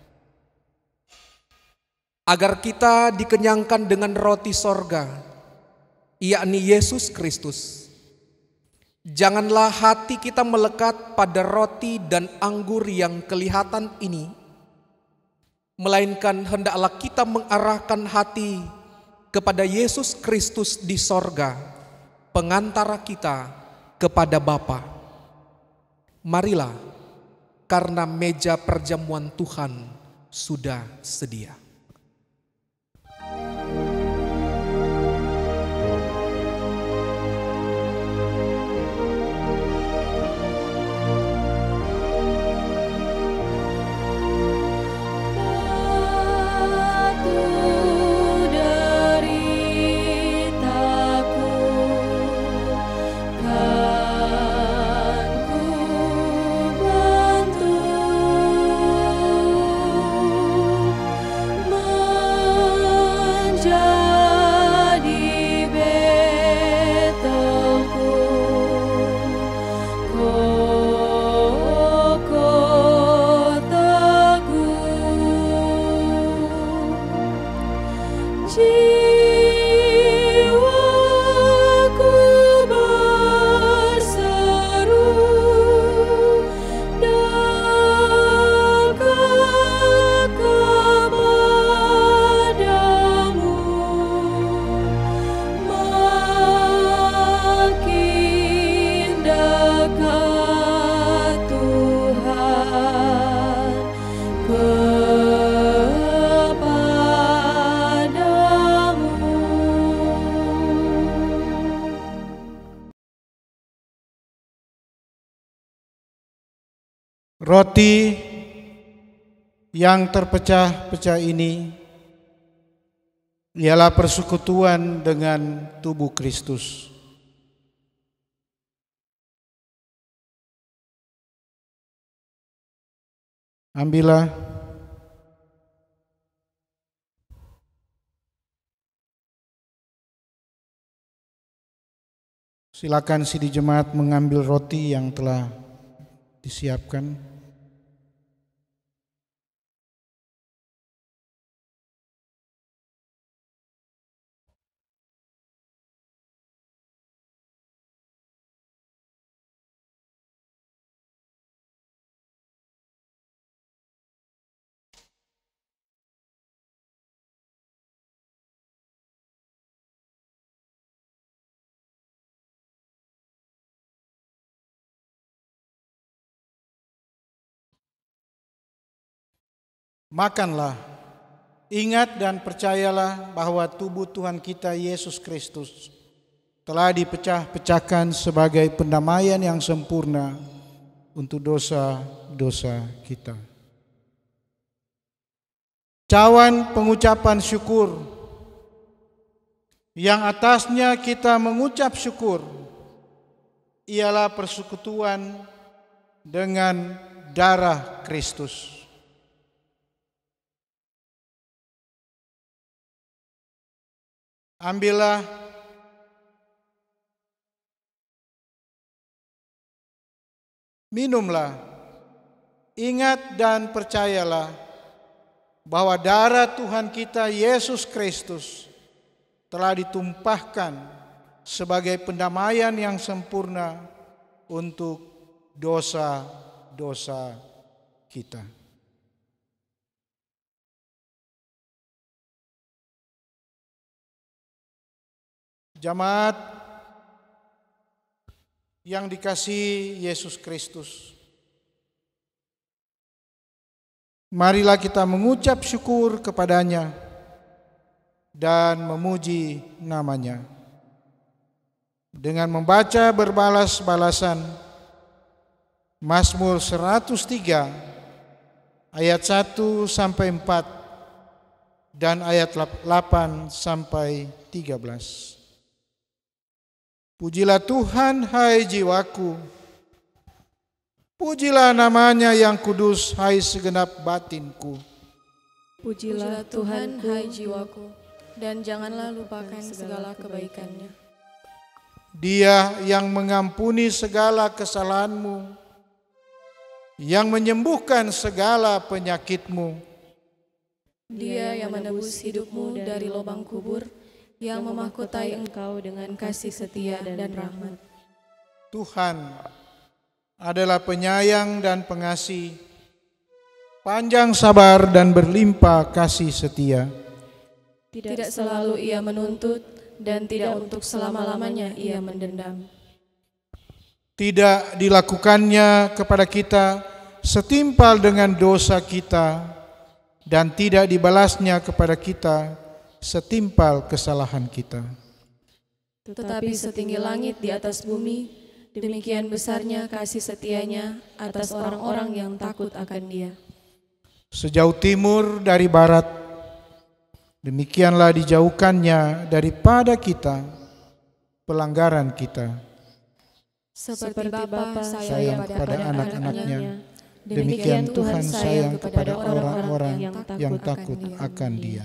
Agar kita dikenyangkan dengan roti sorga, yakni Yesus Kristus. Janganlah hati kita melekat pada roti dan anggur yang kelihatan ini, melainkan hendaklah kita mengarahkan hati kepada Yesus Kristus di sorga, pengantara kita kepada Bapa. Marilah, karena meja perjamuan Tuhan sudah sedia. Roti yang terpecah-pecah ini ialah persekutuan dengan tubuh Kristus. Ambillah. Silakan si di jemaat mengambil roti yang telah disiapkan. Makanlah, ingat dan percayalah bahwa tubuh Tuhan kita Yesus Kristus telah dipecah-pecahkan sebagai pendamaian yang sempurna untuk dosa-dosa kita. Cawan pengucapan syukur yang atasnya kita mengucap syukur ialah persekutuan dengan darah Kristus. Ambillah, minumlah, ingat dan percayalah bahwa darah Tuhan kita Yesus Kristus telah ditumpahkan sebagai pendamaian yang sempurna untuk dosa-dosa kita. Jemaat yang dikasihi Yesus Kristus, marilah kita mengucap syukur kepadanya dan memuji namanya dengan membaca berbalas-balasan Mazmur 103 ayat 1 sampai 4 dan ayat 8 sampai 13. Pujilah Tuhan, hai jiwaku. Pujilah namanya yang kudus, hai segenap batinku. Pujilah Tuhan, hai jiwaku, dan janganlah lupakan segala kebaikannya. Dia yang mengampuni segala kesalahanmu, yang menyembuhkan segala penyakitmu. Dia yang menebus hidupmu dari lubang kubur, yang memahkotai engkau dengan kasih setia dan rahmat. Tuhan adalah penyayang dan pengasih, panjang sabar dan berlimpah kasih setia. Tidak selalu ia menuntut dan tidak untuk selama-lamanya ia mendendam. Tidak dilakukannya kepada kita setimpal dengan dosa kita dan tidak dibalasnya kepada kita setimpal kesalahan kita. Tetapi setinggi langit di atas bumi, demikian besarnya kasih setianya atas orang-orang yang takut akan Dia. Sejauh timur dari barat, demikianlah dijauhkannya daripada kita pelanggaran kita. Seperti Bapa sayang kepada anak-anaknya, demikian Tuhan sayang kepada orang-orang yang takut akan Dia.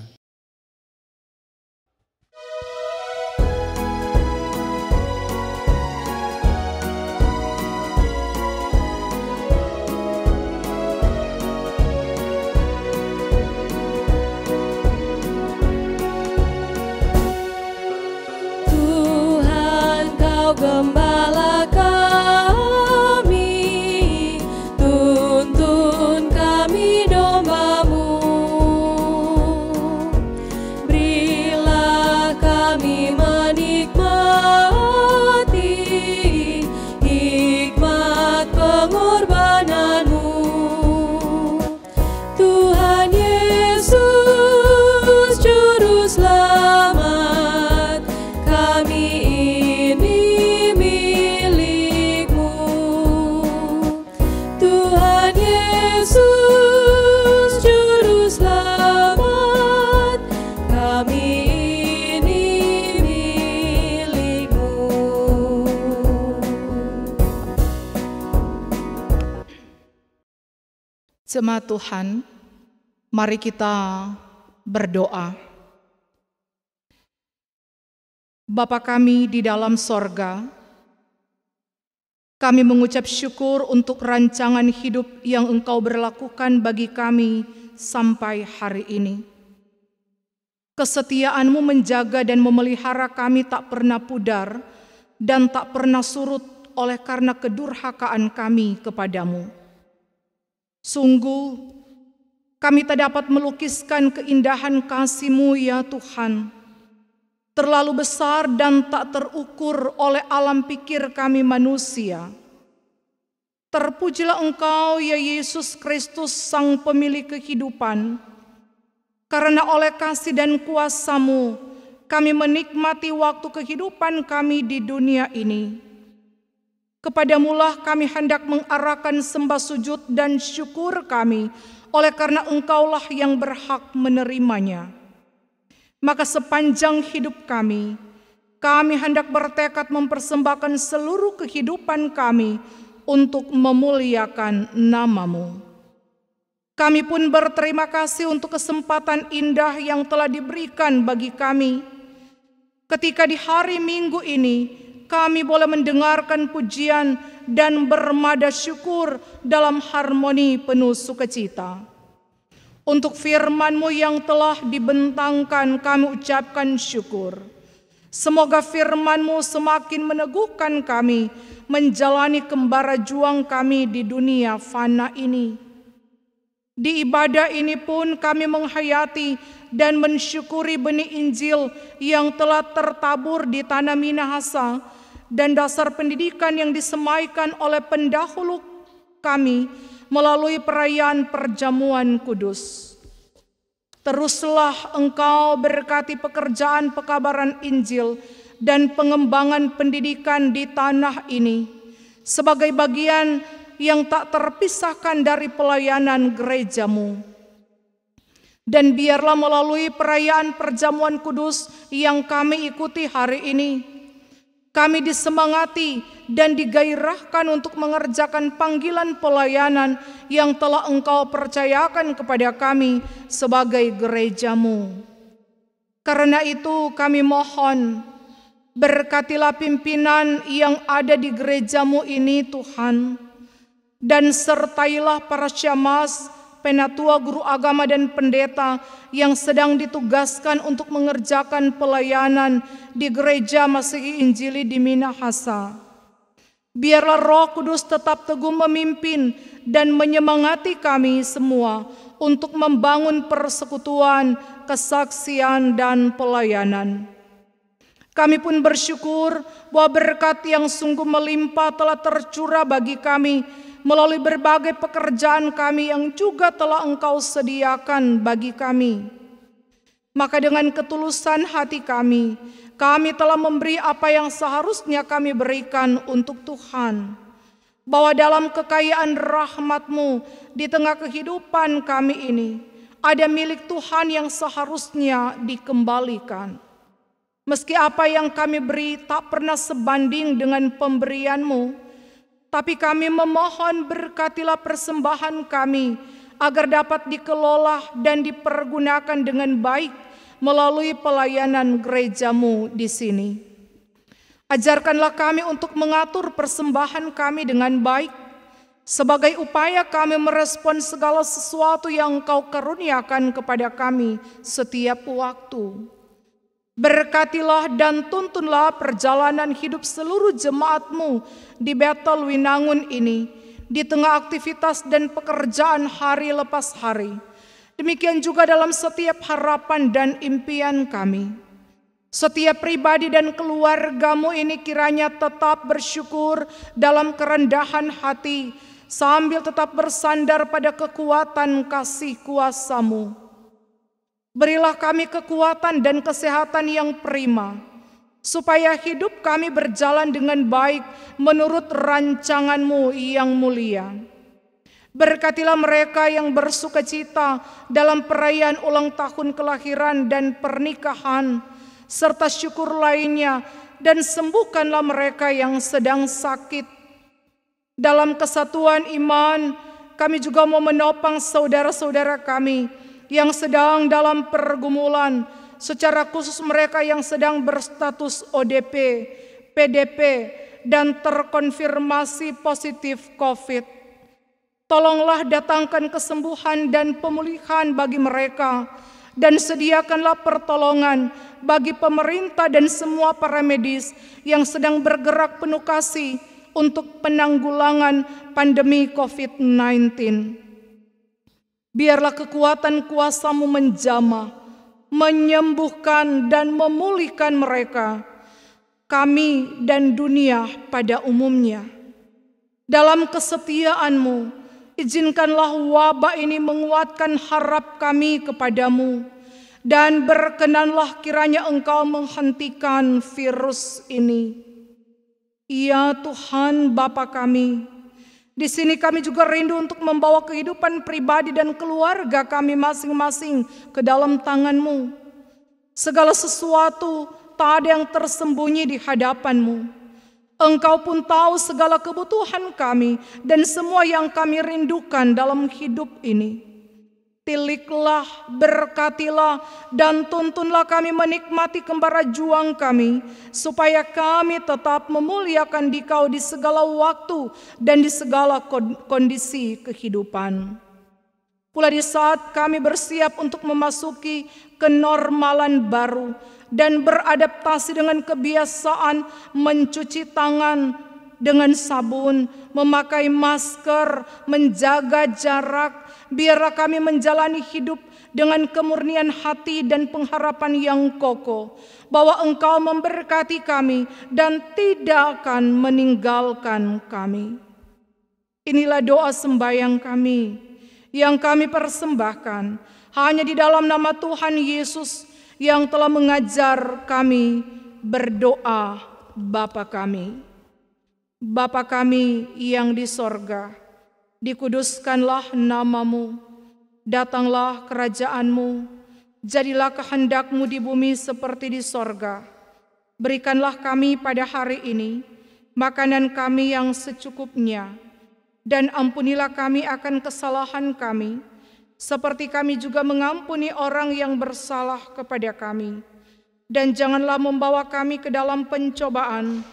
Gembala kami, tuntun kami domba-Mu. Jemaat Tuhan, mari kita berdoa. Bapa kami di dalam sorga, kami mengucap syukur untuk rancangan hidup yang Engkau berlakukan bagi kami sampai hari ini. Kesetiaan-Mu menjaga dan memelihara kami tak pernah pudar dan tak pernah surut oleh karena kedurhakaan kami kepadamu. Sungguh, kami tak dapat melukiskan keindahan kasih-Mu ya Tuhan. Terlalu besar dan tak terukur oleh alam pikir kami manusia. Terpujilah Engkau ya Yesus Kristus, Sang Pemilik kehidupan. Karena oleh kasih dan kuasa-Mu, kami menikmati waktu kehidupan kami di dunia ini. Kepadamulah kami hendak mengarahkan sembah sujud dan syukur kami, oleh karena Engkaulah yang berhak menerimanya. Maka sepanjang hidup kami hendak bertekad mempersembahkan seluruh kehidupan kami untuk memuliakan nama-Mu. Kami pun berterima kasih untuk kesempatan indah yang telah diberikan bagi kami. Ketika di hari Minggu ini kami boleh mendengarkan pujian dan bermada syukur dalam harmoni penuh sukacita. Untuk firman-Mu yang telah dibentangkan kami ucapkan syukur. Semoga firman-Mu semakin meneguhkan kami menjalani kembara juang kami di dunia fana ini. Di ibadah ini pun kami menghayati dan mensyukuri benih Injil yang telah tertabur di tanah Minahasa dan dasar pendidikan yang disemaikan oleh pendahulu kami melalui perayaan perjamuan kudus. Teruslah Engkau berkati pekerjaan pekabaran Injil dan pengembangan pendidikan di tanah ini sebagai bagian yang tak terpisahkan dari pelayanan gereja-Mu. Dan biarlah melalui perayaan perjamuan kudus yang kami ikuti hari ini, kami disemangati dan digairahkan untuk mengerjakan panggilan pelayanan yang telah Engkau percayakan kepada kami sebagai gereja-Mu. Karena itu kami mohon, berkatilah pimpinan yang ada di gereja-Mu ini Tuhan, dan sertailah para syemasi, penatua, guru agama dan pendeta yang sedang ditugaskan untuk mengerjakan pelayanan di Gereja Masihi Injili di Minahasa. Biarlah Roh Kudus tetap teguh memimpin dan menyemangati kami semua untuk membangun persekutuan, kesaksian dan pelayanan. Kami pun bersyukur bahwa berkat yang sungguh melimpah telah tercurah bagi kami melalui berbagai pekerjaan kami yang juga telah Engkau sediakan bagi kami. Maka dengan ketulusan hati kami telah memberi apa yang seharusnya kami berikan untuk Tuhan. Bahwa dalam kekayaan rahmat-Mu di tengah kehidupan kami ini, ada milik Tuhan yang seharusnya dikembalikan. Meski apa yang kami beri tak pernah sebanding dengan pemberian-Mu, tapi kami memohon berkatilah persembahan kami agar dapat dikelola dan dipergunakan dengan baik melalui pelayanan gereja-Mu di sini. Ajarkanlah kami untuk mengatur persembahan kami dengan baik sebagai upaya kami merespon segala sesuatu yang Engkau karuniakan kepada kami setiap waktu. Berkatilah dan tuntunlah perjalanan hidup seluruh jemaat-Mu di Bethel Winangun ini, di tengah aktivitas dan pekerjaan hari lepas hari. Demikian juga dalam setiap harapan dan impian kami. Setiap pribadi dan keluarga-Mu ini kiranya tetap bersyukur dalam kerendahan hati, sambil tetap bersandar pada kekuatan kasih kuasa-Mu. Berilah kami kekuatan dan kesehatan yang prima, supaya hidup kami berjalan dengan baik menurut rancangan-Mu yang mulia. Berkatilah mereka yang bersukacita dalam perayaan ulang tahun kelahiran dan pernikahan, serta syukur lainnya, dan sembuhkanlah mereka yang sedang sakit. Dalam kesatuan iman, kami juga mau menopang saudara-saudara kami yang sedang dalam pergumulan, secara khusus mereka yang sedang berstatus ODP, PDP, dan terkonfirmasi positif COVID. Tolonglah datangkan kesembuhan dan pemulihan bagi mereka, dan sediakanlah pertolongan bagi pemerintah dan semua para medis yang sedang bergerak penuh kasih untuk penanggulangan pandemi COVID-19. Biarlah kekuatan kuasa-Mu menjamah, menyembuhkan dan memulihkan mereka, kami dan dunia pada umumnya. Dalam kesetiaan-Mu, izinkanlah wabah ini menguatkan harap kami kepadamu, dan berkenanlah kiranya Engkau menghentikan virus ini. Ya Tuhan Bapa kami, di sini kami juga rindu untuk membawa kehidupan pribadi dan keluarga kami masing-masing ke dalam tangan-Mu. Segala sesuatu tak ada yang tersembunyi di hadapan-Mu. Engkau pun tahu segala kebutuhan kami dan semua yang kami rindukan dalam hidup ini. Tiliklah, berkatilah, dan tuntunlah kami menikmati kembara juang kami, supaya kami tetap memuliakan Dikau di segala waktu dan di segala kondisi kehidupan. Pula di saat kami bersiap untuk memasuki kenormalan baru dan beradaptasi dengan kebiasaan mencuci tangan dengan sabun, memakai masker, menjaga jarak, biarlah kami menjalani hidup dengan kemurnian hati dan pengharapan yang kokoh, bahwa Engkau memberkati kami dan tidak akan meninggalkan kami. Inilah doa sembahyang kami yang kami persembahkan hanya di dalam nama Tuhan Yesus yang telah mengajar kami berdoa. Bapa kami, Bapa kami yang di sorga, dikuduskanlah nama-Mu, datanglah kerajaan-Mu, jadilah kehendak-Mu di bumi seperti di sorga. Berikanlah kami pada hari ini makanan kami yang secukupnya, dan ampunilah kami akan kesalahan kami, seperti kami juga mengampuni orang yang bersalah kepada kami. Dan janganlah membawa kami ke dalam pencobaan,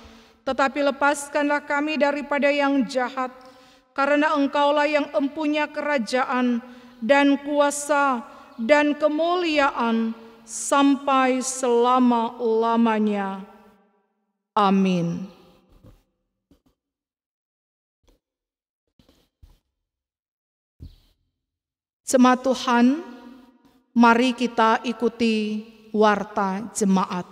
tetapi lepaskanlah kami daripada yang jahat, karena Engkaulah yang empunya kerajaan dan kuasa dan kemuliaan sampai selama-lamanya. Amin. Jemaat Tuhan, mari kita ikuti warta jemaat.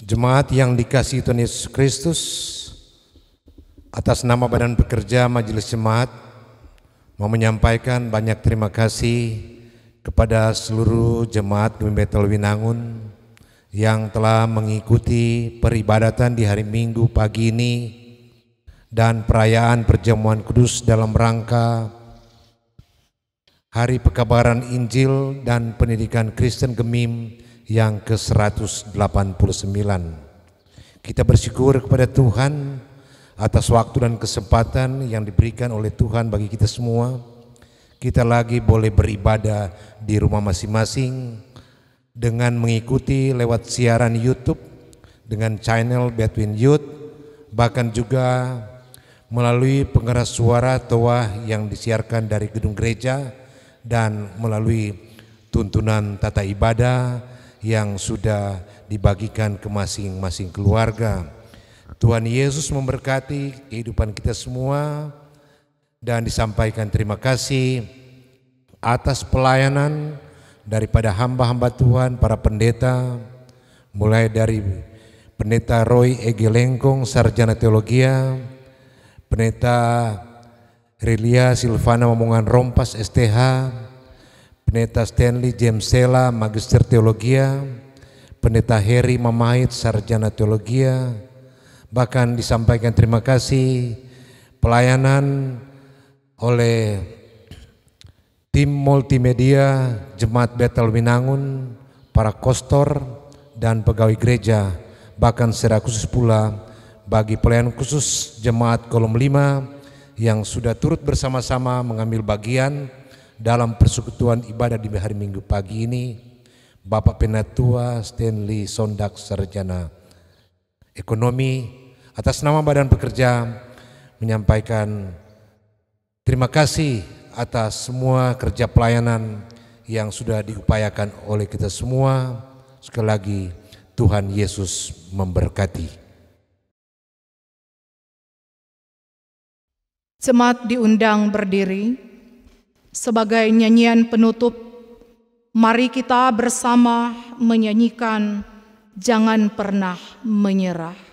Jemaat yang dikasihi Tuhan Yesus Kristus, atas nama Badan Pekerja Majelis Jemaat mau menyampaikan banyak terima kasih kepada seluruh jemaat Gembala Bethel Winangun yang telah mengikuti peribadatan di hari Minggu pagi ini dan perayaan perjamuan kudus dalam rangka Hari Pekabaran Injil dan Pendidikan Kristen Gemim yang ke-189. Kita bersyukur kepada Tuhan atas waktu dan kesempatan yang diberikan oleh Tuhan bagi kita semua. Kita lagi boleh beribadah di rumah masing-masing dengan mengikuti lewat siaran YouTube dengan channel Between Youth, bahkan juga melalui pengeras suara Toah yang disiarkan dari gedung gereja dan melalui tuntunan tata ibadah yang sudah dibagikan ke masing-masing keluarga. Tuhan Yesus memberkati kehidupan kita semua, dan disampaikan terima kasih atas pelayanan daripada hamba-hamba Tuhan, para pendeta, mulai dari Pendeta Roy Ege Lengkong, Sarjana Teologia, Pendeta Relia Silvana Momongan Rompas, STH, Pendeta Stanley James Sela, Magister Teologia, Pendeta Heri Mamait, Sarjana Teologia. Bahkan disampaikan terima kasih pelayanan oleh tim multimedia Jemaat Bethel Winangun, para kostor dan pegawai gereja, bahkan secara khusus pula bagi pelayan khusus Jemaat Kolom 5 yang sudah turut bersama-sama mengambil bagian dalam persekutuan ibadah di hari Minggu pagi ini, Bapak Penatua Stanley Sondak, Sarjana Ekonomi, atas nama Badan Pekerja menyampaikan terima kasih atas semua kerja pelayanan yang sudah diupayakan oleh kita semua. Sekali lagi, Tuhan Yesus memberkati. Jemaat diundang berdiri sebagai nyanyian penutup. Mari kita bersama menyanyikan Jangan Pernah Menyerah.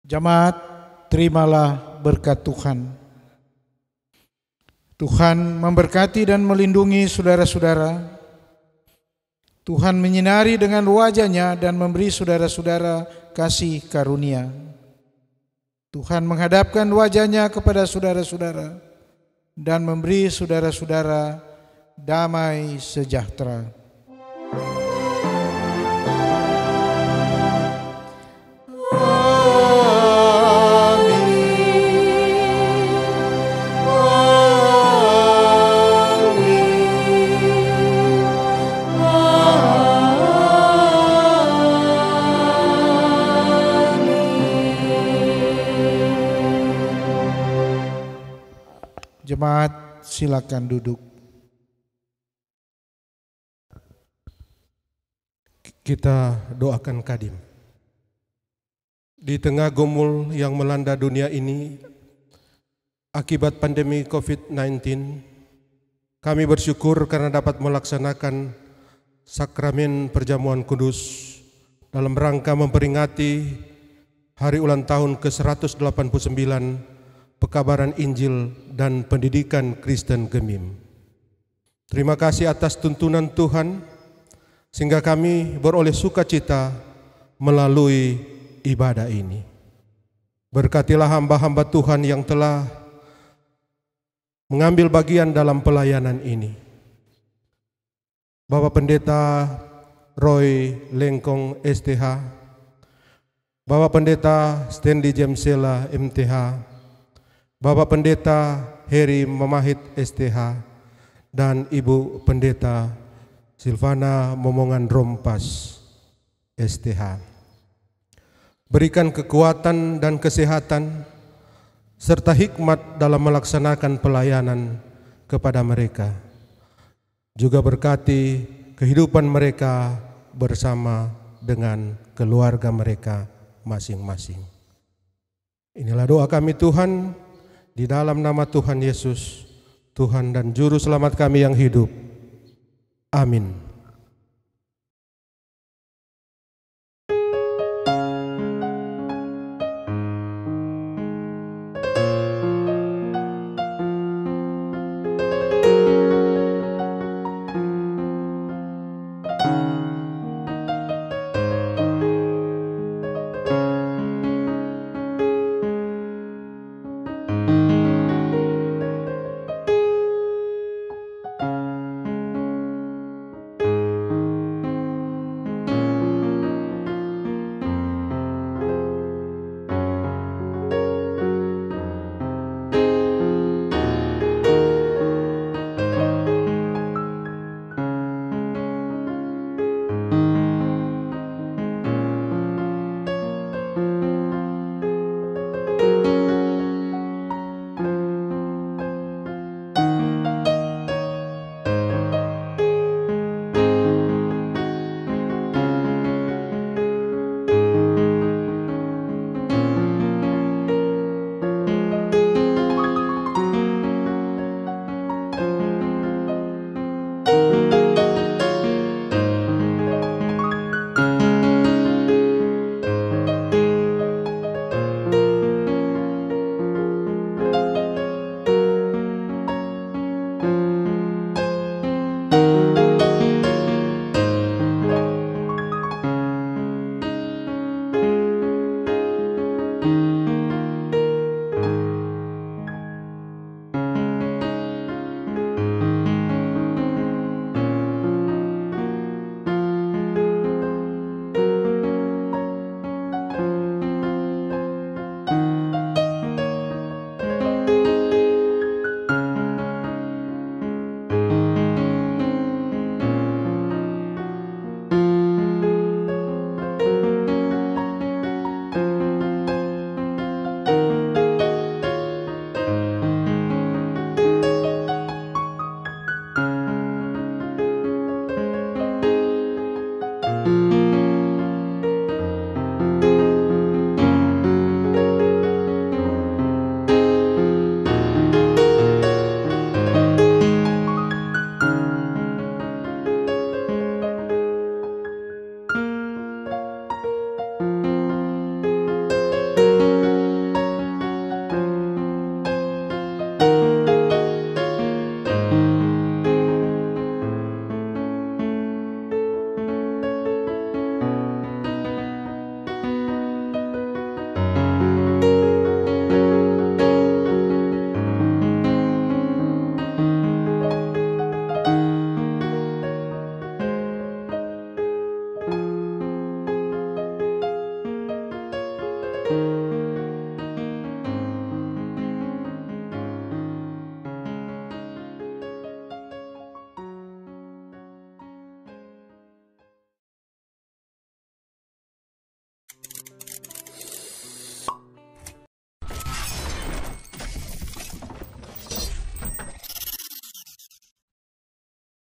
Jemaat, terimalah berkat Tuhan. Tuhan memberkati dan melindungi saudara-saudara. Tuhan menyinari dengan wajah-Nya dan memberi saudara-saudara kasih karunia. Tuhan menghadapkan wajah-Nya kepada saudara-saudara dan memberi saudara-saudara damai sejahtera. Jemaat, silakan duduk. Kita doakan Kadim. Di tengah gumul yang melanda dunia ini akibat pandemi COVID-19, kami bersyukur karena dapat melaksanakan sakramen perjamuan kudus dalam rangka memperingati hari ulang tahun ke-189 pekabaran Injil dan pendidikan Kristen Gemim. Terima kasih atas tuntunan Tuhan, sehingga kami beroleh sukacita melalui ibadah ini. Berkatilah hamba-hamba Tuhan yang telah mengambil bagian dalam pelayanan ini. Bapak Pendeta Roy Lengkong STH, Bapak Pendeta Stanley Jamsela MTH, Bapak Pendeta Heri Mamahit STH, dan Ibu Pendeta Silvana Momongan Rompas STH. Berikan kekuatan dan kesehatan serta hikmat dalam melaksanakan pelayanan kepada mereka. Juga berkati kehidupan mereka bersama dengan keluarga mereka masing-masing. Inilah doa kami Tuhan, di dalam nama Tuhan Yesus, Tuhan dan Juru Selamat kami yang hidup. Amin.